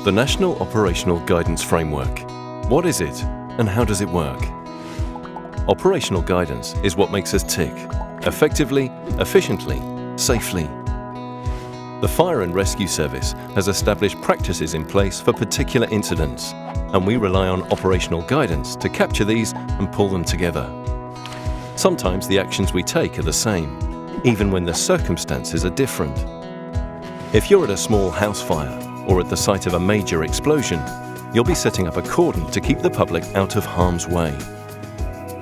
The National Operational Guidance Framework. What is it and how does it work? Operational guidance is what makes us tick effectively, efficiently, safely. The Fire and Rescue Service has established practices in place for particular incidents, and we rely on operational guidance to capture these and pull them together. Sometimes the actions we take are the same, even when the circumstances are different. If you're at a small house fire or at the site of a major explosion, you'll be setting up a cordon to keep the public out of harm's way.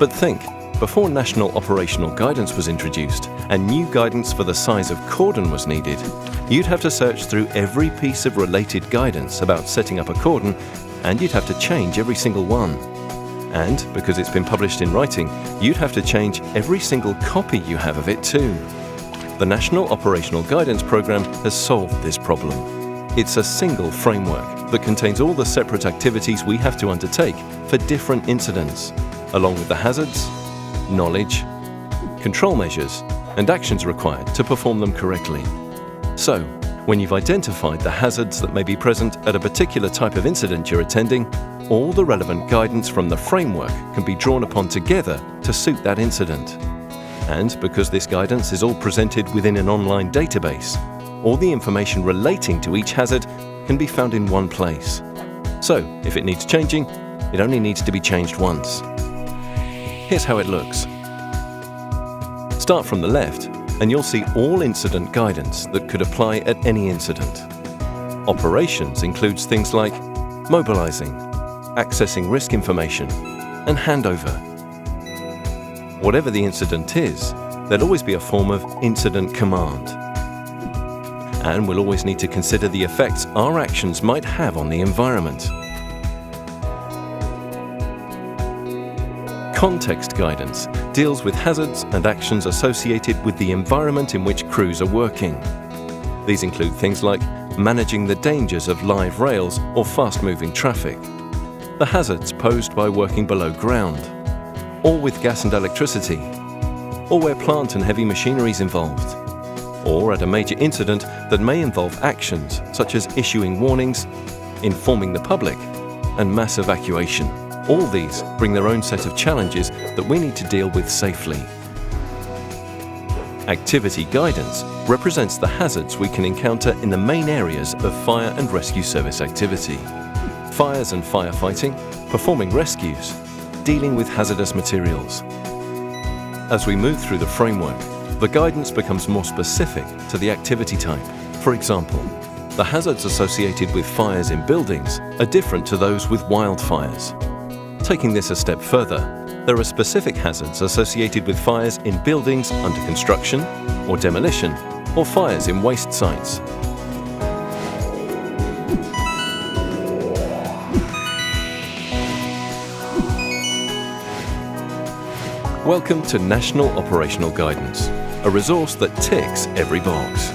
But think, before national operational guidance was introduced and new guidance for the size of cordon was needed, you'd have to search through every piece of related guidance about setting up a cordon, and you'd have to change every single one. And, because it's been published in writing, you'd have to change every single copy you have of it too. The National Operational Guidance Programme has solved this problem. It's a single framework that contains all the separate activities we have to undertake for different incidents, along with the hazards, knowledge, control measures, and actions required to perform them correctly. So, when you've identified the hazards that may be present at a particular type of incident you're attending, all the relevant guidance from the framework can be drawn upon together to suit that incident. And because this guidance is all presented within an online database, all the information relating to each hazard can be found in one place. So, if it needs changing, it only needs to be changed once. Here's how it looks. Start from the left, and you'll see all incident guidance that could apply at any incident. Operations includes things like mobilizing, accessing risk information, and handover. Whatever the incident is, there'll always be a form of incident command. And we'll always need to consider the effects our actions might have on the environment. Context guidance deals with hazards and actions associated with the environment in which crews are working. These include things like managing the dangers of live rails or fast-moving traffic, the hazards posed by working below ground, or with gas and electricity, or where plant and heavy machinery is involved, or at a major incident that may involve actions such as issuing warnings, informing the public, and mass evacuation. All these bring their own set of challenges that we need to deal with safely. Activity guidance represents the hazards we can encounter in the main areas of fire and rescue service activity: fires and firefighting, performing rescues, dealing with hazardous materials. As we move through the framework, the guidance becomes more specific to the activity type. For example, the hazards associated with fires in buildings are different to those with wildfires. Taking this a step further, there are specific hazards associated with fires in buildings under construction or demolition, or fires in waste sites. Welcome to National Operational Guidance, a resource that ticks every box.